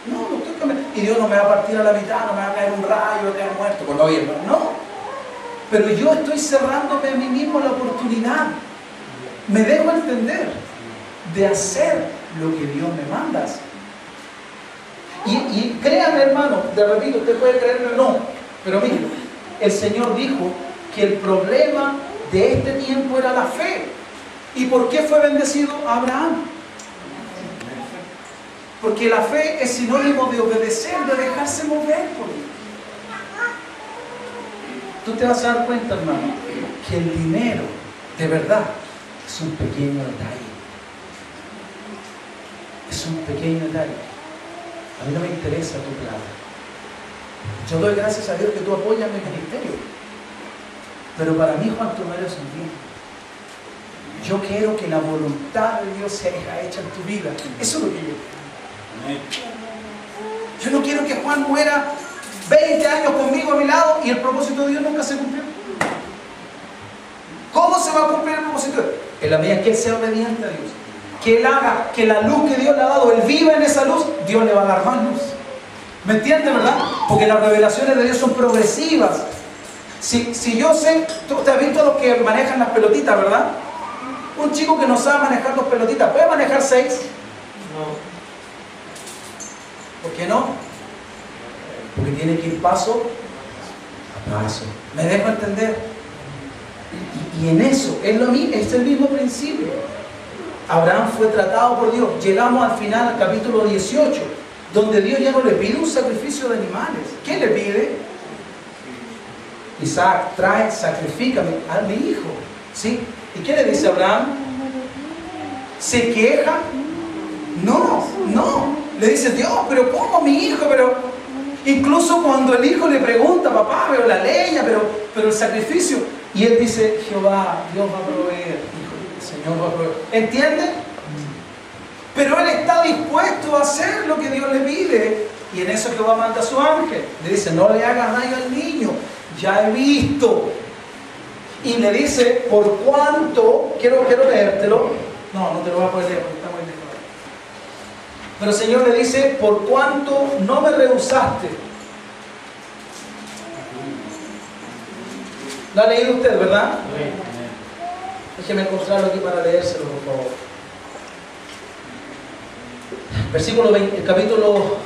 No estoy caminando. Y Dios no me va a partir a la mitad, no me va a caer un rayo, voy a caer muerto. Pues no. Pero yo estoy cerrándome a mí mismo la oportunidad. Me dejo entender de hacer lo que Dios me manda. Y créame, hermano, te repito, usted puede creerme o no, pero mire, el Señor dijo que el problema de este tiempo era la fe. ¿Y por qué fue bendecido Abraham? Porque la fe es sinónimo de obedecer, de dejarse mover por Dios. Tú te vas a dar cuenta, hermano, que el dinero, de verdad, es un pequeño detalle. Es un pequeño detalle. A mí no me interesa tu plata. Yo doy gracias a Dios que tú apoyas mi ministerio. Pero para mí, Juan, tú no eres un bien. Yo quiero que la voluntad de Dios sea hecha en tu vida. Eso es lo que yo quiero. Yo no quiero que Juan muera 20 años conmigo a mi lado y el propósito de Dios nunca se cumplió. ¿Cómo se va a cumplir el propósito de Dios? En la medida que Él sea obediente a Dios. Que Él haga que la luz que Dios le ha dado, Él viva en esa luz, Dios le va a dar más luz. ¿Me entiendes, verdad? Porque las revelaciones de Dios son progresivas. Si yo sé, tú te has visto a los que manejan las pelotitas, ¿verdad? Un chico que no sabe manejar 2 pelotitas, ¿puede manejar 6? No. ¿Por qué no? Porque tiene que ir paso a paso. ¿Me dejo entender? Y en eso, es el mismo principio. Abraham fue tratado por Dios. Llegamos al final, al capítulo 18, donde Dios ya no le pide un sacrificio de animales. ¿Qué le pide? Isaac, sacrifícame a mi hijo. ¿Sí? ¿Y qué le dice Abraham? ¿Se queja? No. Le dice, Dios, pero ¿cómo mi hijo? Pero incluso cuando el hijo le pregunta, papá, veo la leña, pero el sacrificio. Y él dice, Jehová, Dios va a proveer. El Señor va a proveer. ¿Entiende? Pero él está dispuesto a hacer lo que Dios le pide. Y en eso Jehová manda a su ángel. Le dice, no le hagas daño al niño. Ya he visto. Y le dice, por cuánto, quiero leértelo. No te lo voy a poder leer porque está muy lejos. Pero el Señor le dice, por cuánto no me rehusaste. ¿Lo ha leído usted, verdad? Déjeme encontrarlo aquí para leérselo, por favor. Versículo 20, el capítulo...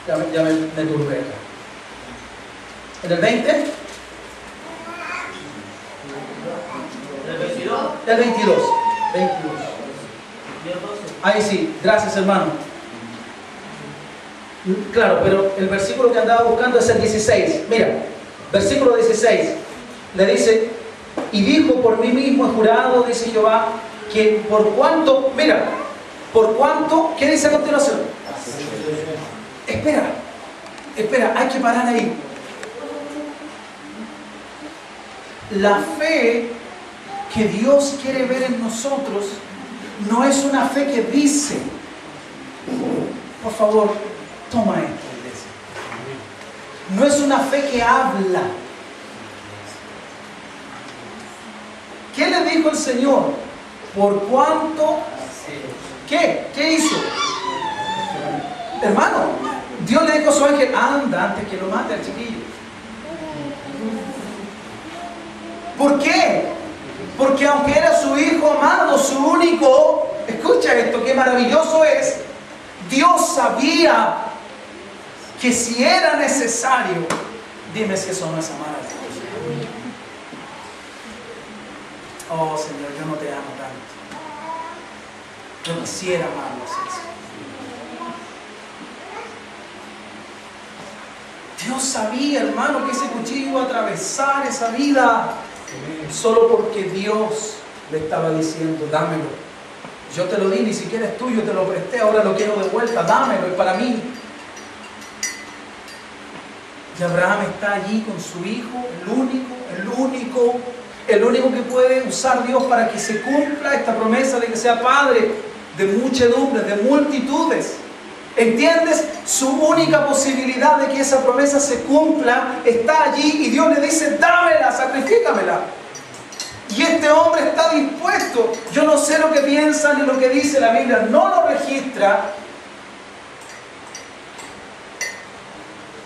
ya me turbé acá. ¿En el 20? El 22. Ahí sí, gracias, hermano. Claro, pero el versículo que andaba buscando es el 16. Mira, versículo 16. Le dice, y dijo, por mí mismo he jurado, dice Jehová, que por cuanto, mira, por cuanto, ¿qué dice a continuación? Espera, hay que parar ahí. La fe que Dios quiere ver en nosotros no es una fe que dice. Por favor, toma esto, iglesia. No es una fe que habla. ¿Qué le dijo el Señor? Por cuanto... ¿Qué hizo? Hermano, Dios le dijo a su ángel, anda antes que lo mate al chiquillo. ¿Por qué? Porque aunque era su hijo amado, su único, escucha esto, qué maravilloso es, Dios sabía que si era necesario, dime si eso no es amar a Dios. Oh Señor, yo no te amo tanto. Yo quisiera amarlo así. Dios sabía, hermano, que ese cuchillo iba a atravesar esa vida. Solo porque Dios le estaba diciendo, dámelo. Yo te lo di, ni siquiera es tuyo, te lo presté, ahora lo quiero de vuelta, dámelo, es para mí. Y Abraham está allí con su hijo, el único que puede usar Dios para que se cumpla esta promesa de que sea padre de muchedumbres, de multitudes. ¿Entiendes? Su única posibilidad de que esa promesa se cumpla está allí y Dios le dice, dámela, sacrifícamela. Y este hombre está dispuesto. Yo no sé lo que piensa ni lo que dice la Biblia, no lo registra.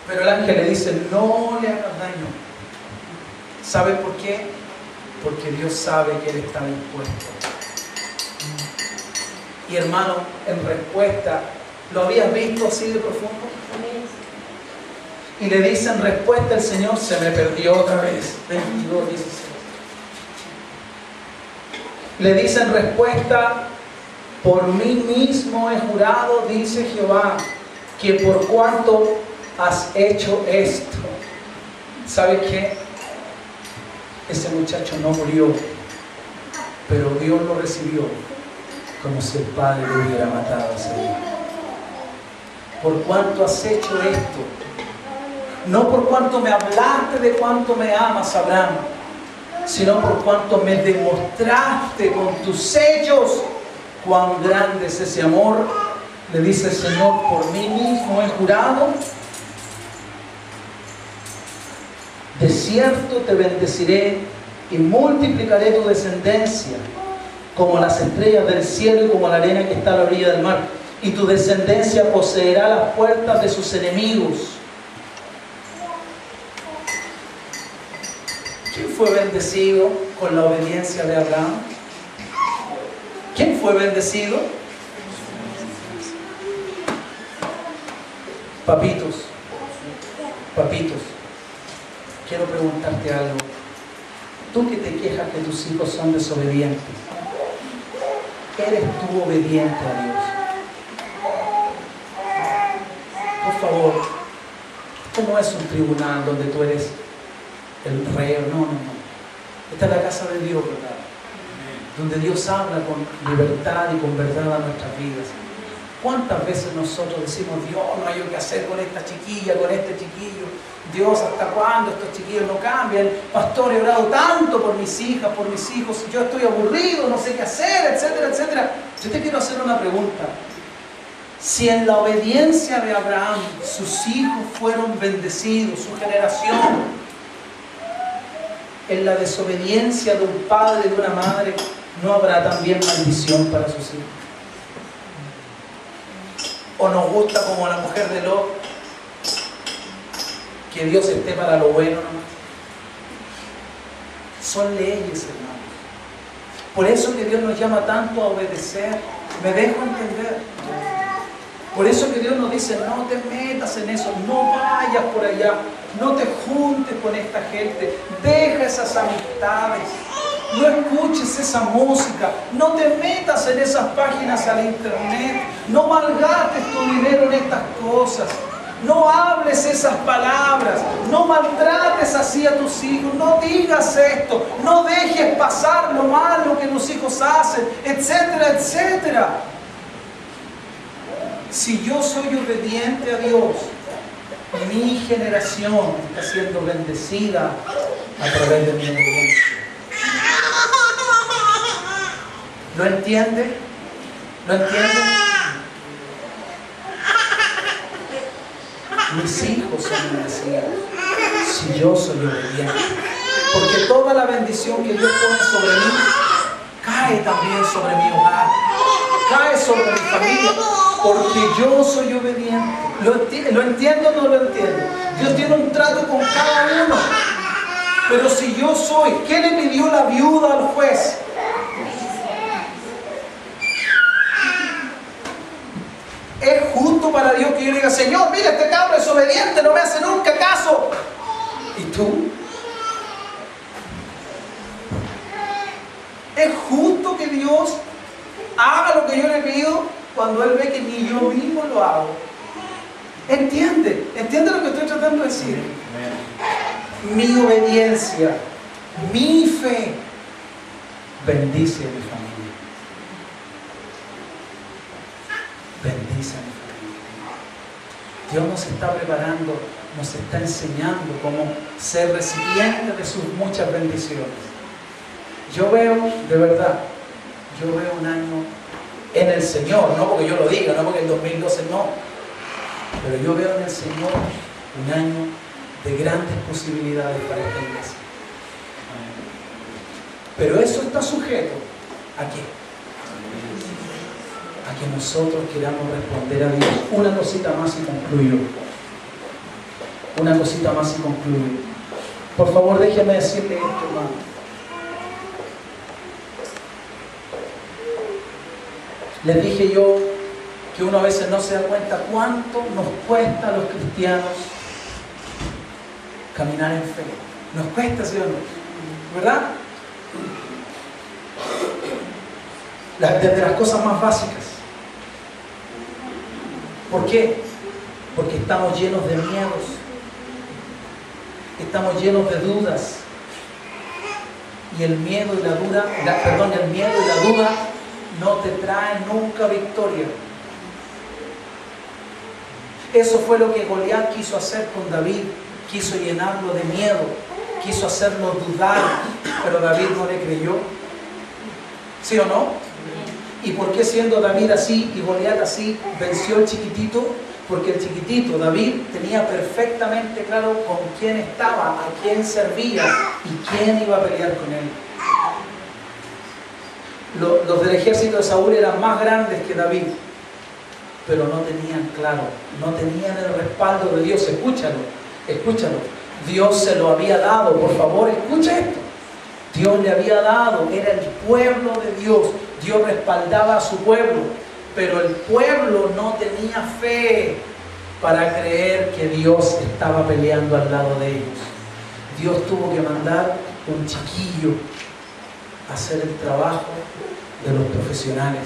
Pero el ángel le dice, no le hagas daño. ¿Sabes por qué? Porque Dios sabe que él está dispuesto. Y hermano, en respuesta, ¿lo habías visto así de profundo? Y le dice en respuesta el Señor, se me perdió otra vez. 22:16. Le dice en respuesta, por mí mismo he jurado, dice Jehová, que por cuanto has hecho esto. ¿Sabes qué? Ese muchacho no murió, pero Dios lo recibió como si el padre lo hubiera matado ese día. Por cuanto has hecho esto, no por cuanto me hablaste de cuánto me amas, Abraham, sino por cuanto me demostraste con tus hechos cuán grande es ese amor. Le dice el Señor, por mí mismo he jurado, de cierto te bendeciré y multiplicaré tu descendencia como las estrellas del cielo y como la arena que está a la orilla del mar, y tu descendencia poseerá las puertas de sus enemigos. ¿Quién fue bendecido con la obediencia de Abraham? ¿Quién fue bendecido? Papitos, quiero preguntarte algo. Tú que te quejas que tus hijos son desobedientes, ¿eres tú obediente a Dios? Por favor, esto no es un tribunal donde tú eres el reo, no. Esta es la casa de Dios, ¿verdad? Donde Dios habla con libertad y con verdad a nuestras vidas. ¿Cuántas veces nosotros decimos, Dios, no hay qué hacer con esta chiquilla, con este chiquillo? Dios, ¿hasta cuándo estos chiquillos no cambian? Pastor, he orado tanto por mis hijas, por mis hijos, yo estoy aburrido, no sé qué hacer, etcétera, etcétera. Yo te quiero hacer una pregunta. Si en la obediencia de Abraham sus hijos fueron bendecidos, su generación, en la desobediencia de un padre y de una madre, ¿no habrá también maldición para sus hijos? ¿O nos gusta como la mujer de Lot, que Dios esté para lo bueno nomás? Son leyes, hermanos. Por eso que Dios nos llama tanto a obedecer. ¿Me dejo entender? Por eso que Dios nos dice, no te metas en eso, no vayas por allá, no te juntes con esta gente, deja esas amistades, no escuches esa música, no te metas en esas páginas al internet, no malgastes tu dinero en estas cosas, no hables esas palabras, no maltrates así a tus hijos, no digas esto, no dejes pasar lo malo que los hijos hacen, etcétera, etcétera. Si yo soy obediente a Dios, mi generación está siendo bendecida a través de mi obediencia. ¿Lo entiende? ¿Lo entiende? Mis hijos son bendecidos si yo soy obediente. Porque toda la bendición que Dios pone sobre mí cae también sobre mi hogar, cae sobre mi familia, porque yo soy obediente. ¿Lo entiendo o no lo entiendo? Dios tiene un trato con cada uno. Pero si yo soy, ¿qué le pidió la viuda al juez? ¿Es justo para Dios que yo le diga, Señor, mira, este cabro es obediente, no me hace nunca caso? ¿Y tú? ¿Es justo que Dios haga lo que yo le pido cuando Él ve que ni yo mismo lo hago? ¿Entiende lo que estoy tratando de decir? Mi obediencia, mi fe, bendice a mi familia. Bendice a mi familia. Dios nos está preparando, nos está enseñando cómo ser recipientes de sus muchas bendiciones. Yo veo, de verdad, yo veo un año en el Señor, no porque yo lo diga, no porque el 2012 no, pero yo veo en el Señor un año de grandes posibilidades para esta iglesia. Pero eso está sujeto ¿a qué? A que nosotros queramos responder a Dios. Una cosita más y concluyo. Una cosita más y concluyo. Por favor, déjeme decirle esto, hermano. Les dije yo que uno a veces no se da cuenta cuánto nos cuesta a los cristianos caminar en fe. Nos cuesta, ¿sí o no? ¿Verdad? Desde las cosas más básicas. ¿Por qué? Porque estamos llenos de miedos. Estamos llenos de dudas. Y el miedo y la duda, el miedo y la duda no te traen nunca victoria. Eso fue lo que Goliat quiso hacer con David. Quiso llenarlo de miedo, quiso hacerlo dudar, pero David no le creyó. ¿Sí o no? ¿Y por qué siendo David así y Goliat así venció el chiquitito? Porque el chiquitito, David, tenía perfectamente claro con quién estaba, a quién servía y quién iba a pelear con él. Los del ejército de Saúl eran más grandes que David, pero no tenían claro, no tenían el respaldo de Dios. Escúchalo. Dios se lo había dado, por favor, escucha esto. Dios le había dado, era el pueblo de Dios. Dios respaldaba a su pueblo, pero el pueblo no tenía fe para creer que Dios estaba peleando al lado de ellos. Dios tuvo que mandar un chiquillo a hacer el trabajo de los profesionales.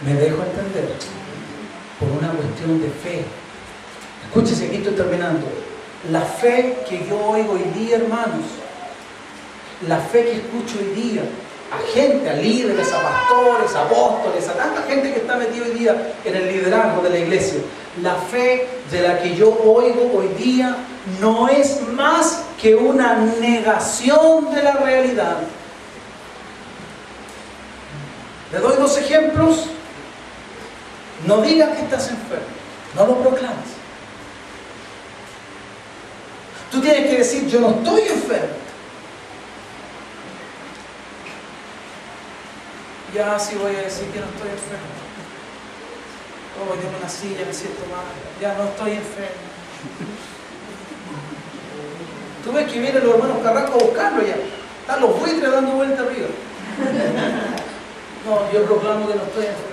¿Me dejo entender? Por una cuestión de fe. Escúchese, aquí estoy terminando. La fe que yo oigo hoy día, hermanos, la fe que escucho hoy día, a gente, a líderes, a pastores, a apóstoles, a tanta gente que está metida hoy día en el liderazgo de la iglesia, la fe de la que yo oigo hoy día no es más que una negación de la realidad. Le doy 2 ejemplos. No digas que estás enfermo, no lo proclames. Tú tienes que decir, yo no estoy enfermo. Ya sí voy a decir que no estoy enfermo. Oh, tengo una silla, me siento mal. Ya no estoy enfermo. Tú ves que vienen los hermanos Carrasco a buscarlo ya. Están los buitres dando vuelta arriba. No, yo proclamo que no estoy enfermo.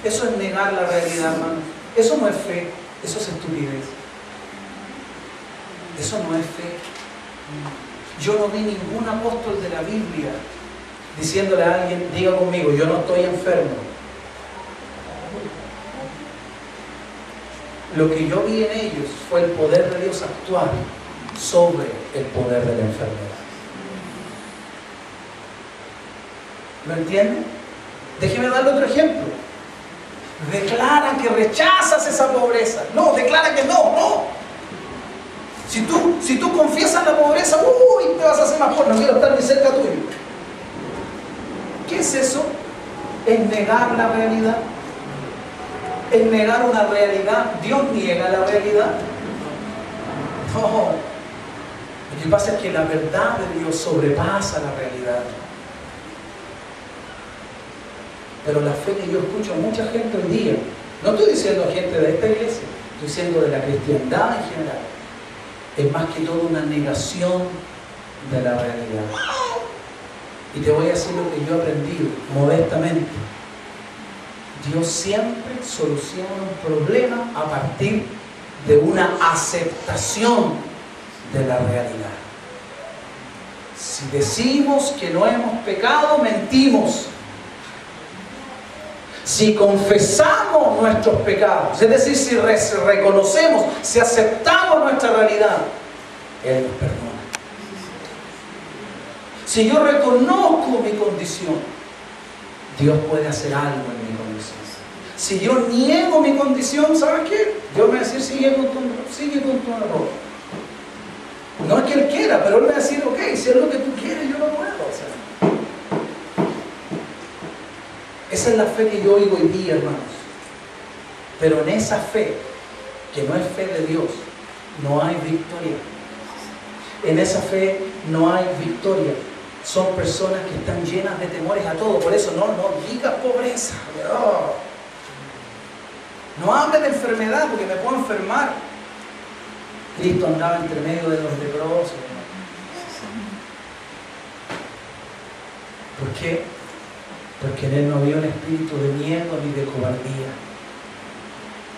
Eso es negar la realidad, hermano. Eso no es fe, eso es estupidez. Eso no es fe. Yo no vi ningún apóstol de la Biblia diciéndole a alguien, diga conmigo, yo no estoy enfermo. Lo que yo vi en ellos fue el poder de Dios actuar sobre el poder de la enfermedad. ¿Lo entienden? Déjeme darle otro ejemplo. Declara que rechazas esa pobreza. No, declara que no. Si tú confiesas la pobreza, te vas a hacer más pobre. No quiero estar ni cerca tuyo. ¿Qué es eso? Es negar la realidad. Es negar una realidad. Dios niega la realidad. No. Lo que pasa es que la verdad de Dios sobrepasa la realidad. Pero la fe que yo escucho a mucha gente hoy día, no estoy diciendo a gente de esta iglesia, estoy diciendo de la cristiandad en general, es más que todo una negación de la realidad. Y te voy a decir lo que yo he aprendido modestamente. Dios siempre soluciona un problema a partir de una aceptación de la realidad. Si decimos que no hemos pecado, mentimos. Si confesamos nuestros pecados, es decir, si reconocemos, si aceptamos nuestra realidad, Él nos perdona. Si yo reconozco mi condición, Dios puede hacer algo en mi condición. Si yo niego mi condición, ¿sabes qué? Dios me va a decir, sigue con tu error. No es que Él quiera, pero Él me va a decir, ok, si es lo que tú quieres, yo lo puedo hacer. Esa es la fe que yo oigo hoy día, hermanos. Pero en esa fe, que no es fe de Dios, no hay victoria. En esa fe no hay victoria. Son personas que están llenas de temores a todo. Por eso no digas pobreza. No hable de enfermedad porque me puedo enfermar. Cristo andaba entre medio de los leprosos. ¿Por qué? Porque en Él no había un espíritu de miedo ni de cobardía.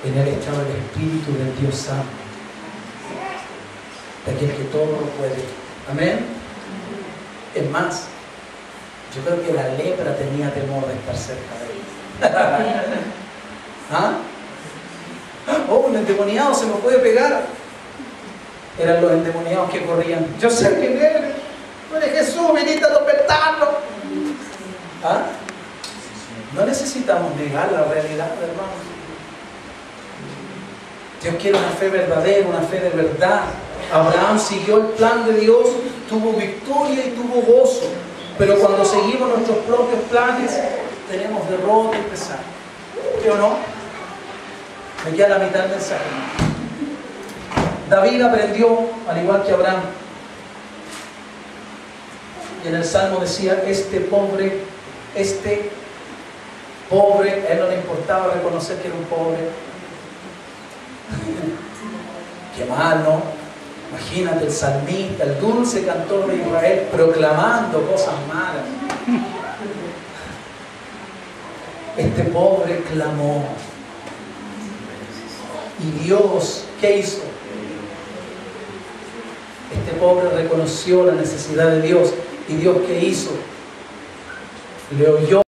En Él estaba el espíritu del Dios Santo, de aquel que todo lo puede. Amén. Es más, yo creo que la lepra tenía temor de estar cerca de Él. ¿Ah? Oh, un endemoniado se me puede pegar. Eran los endemoniados que corrían. Yo sé quién eres. Tú eres Jesús, viniste a despertarlo. ¿Ah? No necesitamos negar la realidad, hermanos. Dios quiere una fe verdadera, una fe de verdad. Abraham siguió el plan de Dios, tuvo victoria y tuvo gozo. Pero cuando seguimos nuestros propios planes, tenemos derrota y pesar. ¿Sí o no? Me queda la mitad del mensaje. David aprendió, al igual que Abraham. Y en el Salmo decía, este pobre, a él no le importaba reconocer que era un pobre. Qué mal, ¿no? Imagínate el salmista, el dulce cantor de Israel, proclamando cosas malas. Este pobre clamó. Y Dios, ¿qué hizo? Este pobre reconoció la necesidad de Dios. ¿Y Dios qué hizo? Le oyó.